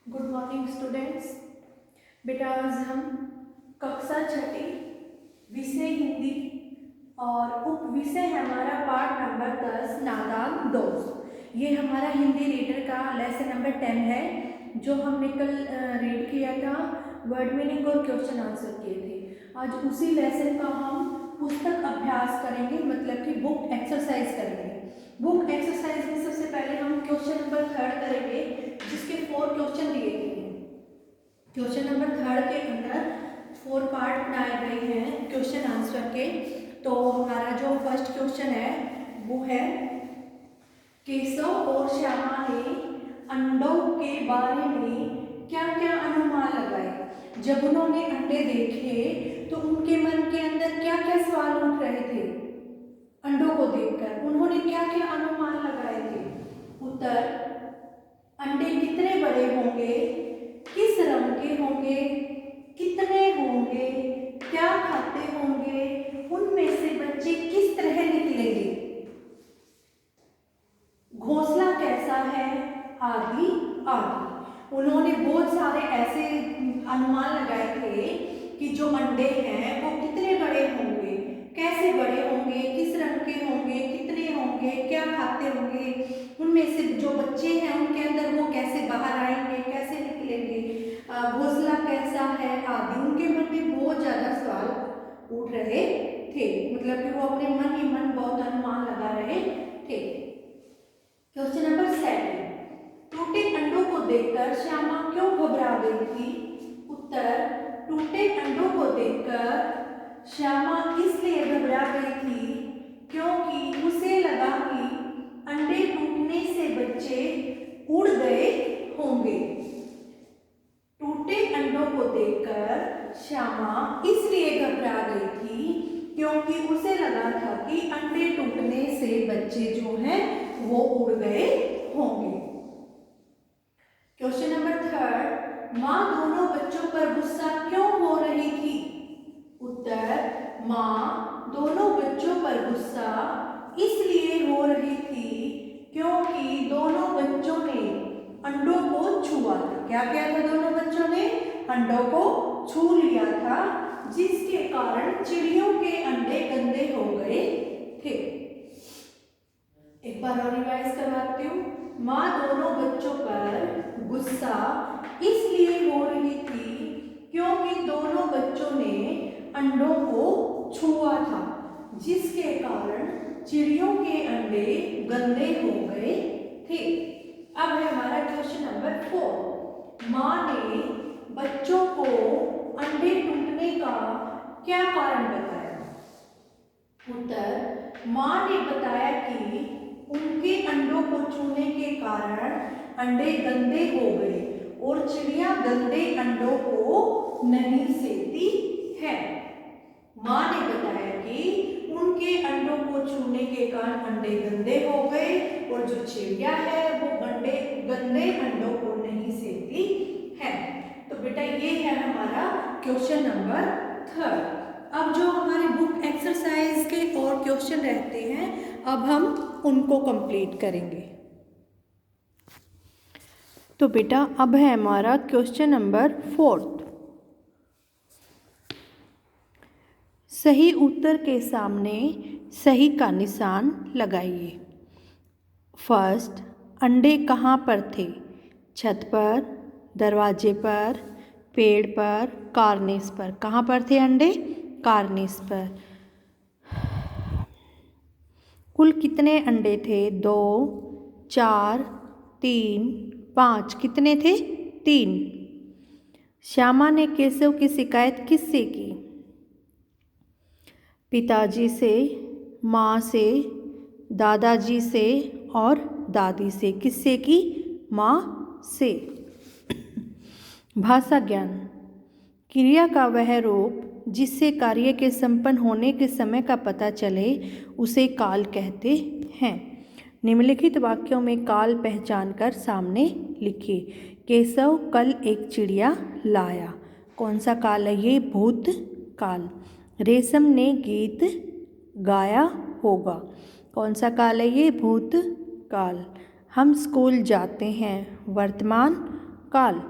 Good morning students. बेटा आज हम कक्षा छठी विषय हिंदी और उप विषय है हमारा पाठ नंबर 10 नादान दोस्त। ये हमारा हिंदी रीडर का लेसन नंबर 10 है जो हमने कल रीड किया था। वर्ड मीनिंग और क्वेश्चन आंसर किए थे। आज उसी लेसन का हम पुस्तक अभ्यास करेंगे, मतलब कि बुक एक्सरसाइज करेंगे। बुक एक्सरसाइज में सबसे पहले हम क्वेश्चन नंबर 3 करेंगे जिसके 4 क्वेश्चन दिए गए हैं। क्वेश्चन नंबर 3 के अंदर 4 पार्ट बनाए गए हैं क्वेश्चन आंसर के। तो हमारा जो फर्स्ट क्वेश्चन है वो है केशव और श्यामा ने अंडों के बारे में क्या क्या अनुमान लगाए। जब उन्होंने अंडे देखे तो उनके मन के अंदर क्या क्या सवाल उठ रहे थे। अंडों को देखकर उन्होंने क्या क्या अनुमान लगाए थे। उत्तर, अंडे कितने बड़े होंगे, किस रंग के होंगे, कितने होंगे, क्या खाते होंगे, उनमें से बच्चे किस तरह निकलेंगे, घोंसला कैसा है, आदि आदि। उन्होंने बहुत सारे ऐसे अनुमान लगाए थे कि जो अंडे हैं वो कितने बड़े होंगे, कैसे बड़े होंगे, किस रंग के होंगे, कितने होंगे, क्या खाते होंगे, उनमें से जो बच्चे हैं उनके अंदर वो कैसे बाहर आएंगे, कैसे निकलेंगे, घोंसला कैसा है आदि। उनके मन में बहुत ज़्यादा सवाल उठ रहे थे, मतलब कि वो अपने मन ही मन बहुत अनुमान लगा रहे थे। क्वेश्चन नंबर 7, टूटे अंडों को देखकर श्यामा क्यों घबरा गई थी। उत्तर, टूटे अंडों को देखकर श्यामा इसलिए घबरा गई थी क्योंकि उसे लगा कि अंडे टूटने से बच्चे उड़ गए होंगे। टूटे अंडों को देखकर श्यामा इसलिए घबरा गई थी क्योंकि उसे लगा था कि अंडे टूटने से बच्चे जो हैं वो उड़ गए होंगे। क्वेश्चन नंबर 3, माँ दोनों बच्चों पर गुस्सा क्यों हो रही थी। उत्तर, माँ दोनों बच्चों पर गुस्सा इसलिए हो रही थी क्योंकि दोनों बच्चों ने अंडों को छुआ था। क्या किया था दोनों बच्चों ने, अंडों को छू लिया था, जिसके कारण चिड़ियों के अंडे गंदे हो गए थे। एक बार और रिवाइज करवाती हूँ। माँ दोनों बच्चों पर गुस्सा इसलिए हो रही थी क्योंकि दोनों बच्चों ने अंडों को छुआ था, जिसके कारण चिड़ियों के अंडे गंदे हो गए थे। अब है हमारा क्वेश्चन नंबर 4, माँ ने बच्चों को अंडे टूटने का क्या कारण बताया। उत्तर, माँ ने बताया कि उनके अंडों को छूने के कारण अंडे गंदे हो गए और चिड़िया गंदे अंडों को नहीं सेती है। माँ ने बताया कि उनके अंडों को छूने के कारण अंडे गंदे हो गए और जो चिड़िया है वो गंदे अंडों को नहीं सेती है। तो बेटा ये है हमारा क्वेश्चन नंबर 3। अब जो हमारे बुक एक्सरसाइज के और क्वेश्चन रहते हैं अब हम उनको कंप्लीट करेंगे। तो बेटा अब है हमारा क्वेश्चन नंबर 4, सही उत्तर के सामने सही का निशान लगाइए। फर्स्ट, अंडे कहाँ पर थे, छत पर, दरवाजे पर, पेड़ पर, कार्निस पर। कहाँ पर थे अंडे, कार्निस पर। कुल कितने अंडे थे, 2, 4, 3, 5। कितने थे, 3। श्यामा ने केशव की शिकायत किससे की, पिताजी से, माँ से, दादाजी से और दादी से। किससे की, माँ से। भाषा ज्ञान, क्रिया का वह रूप जिससे कार्य के संपन्न होने के समय का पता चले उसे काल कहते हैं। निम्नलिखित वाक्यों में काल पहचान कर सामने लिखिए। केशव कल एक चिड़िया लाया। कौन सा काल है ये, भूत काल। रेशम ने गीत गाया होगा। कौन सा काल है ये, भूत काल। हम स्कूल जाते हैं, वर्तमान काल।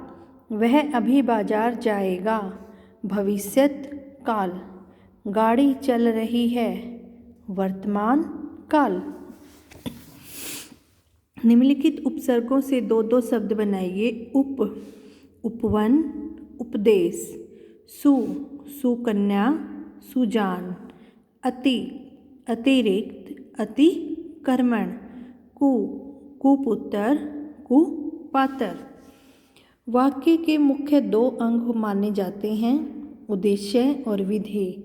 वह अभी बाजार जाएगा। भविष्यत काल, गाड़ी चल रही है। वर्तमान काल। निम्नलिखित उपसर्गों से दो दो शब्द बनाइए। उप, उपवन, उपदेश। सु, सुकन्या, सुजान। अति, अतिरिक्त, अतिक्रमण। कु, कुपुत्र, कुपात्र। वाक्य के मुख्य दो अंग माने जाते हैं, उद्देश्य और विधेय।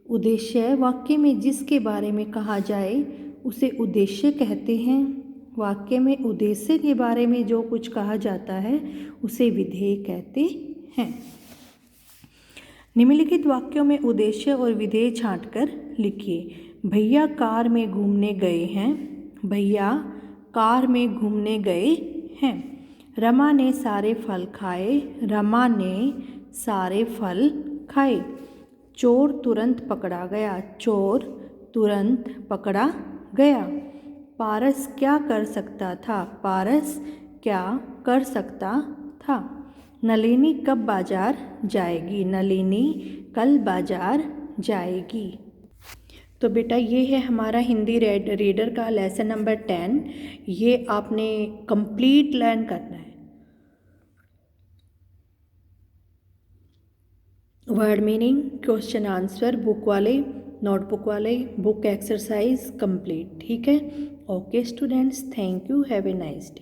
उद्देश्य, वाक्य में जिसके बारे में कहा जाए उसे उद्देश्य कहते हैं। वाक्य में उद्देश्य के बारे में जो कुछ कहा जाता है उसे विधेय कहते हैं। निम्नलिखित वाक्यों में उद्देश्य और विधेय छांटकर लिखिए। भैया कार में घूमने गए हैं। भैया कार में घूमने गए हैं। रमा ने सारे फल खाए। रमा ने सारे फल खाए। चोर तुरंत पकड़ा गया। चोर तुरंत पकड़ा गया। पारस क्या कर सकता था। पारस क्या कर सकता था। नलिनी कब बाजार जाएगी। नलिनी कल बाजार जाएगी। तो बेटा ये है हमारा हिंदी रीडर का लेसन नंबर 10। ये आपने कंप्लीट लर्न करना है। Word meaning, question answer, book वाले, नोटबुक वाले, बुक एक्सरसाइज कंप्लीट। ठीक है। Okay students, thank you, have a nice day.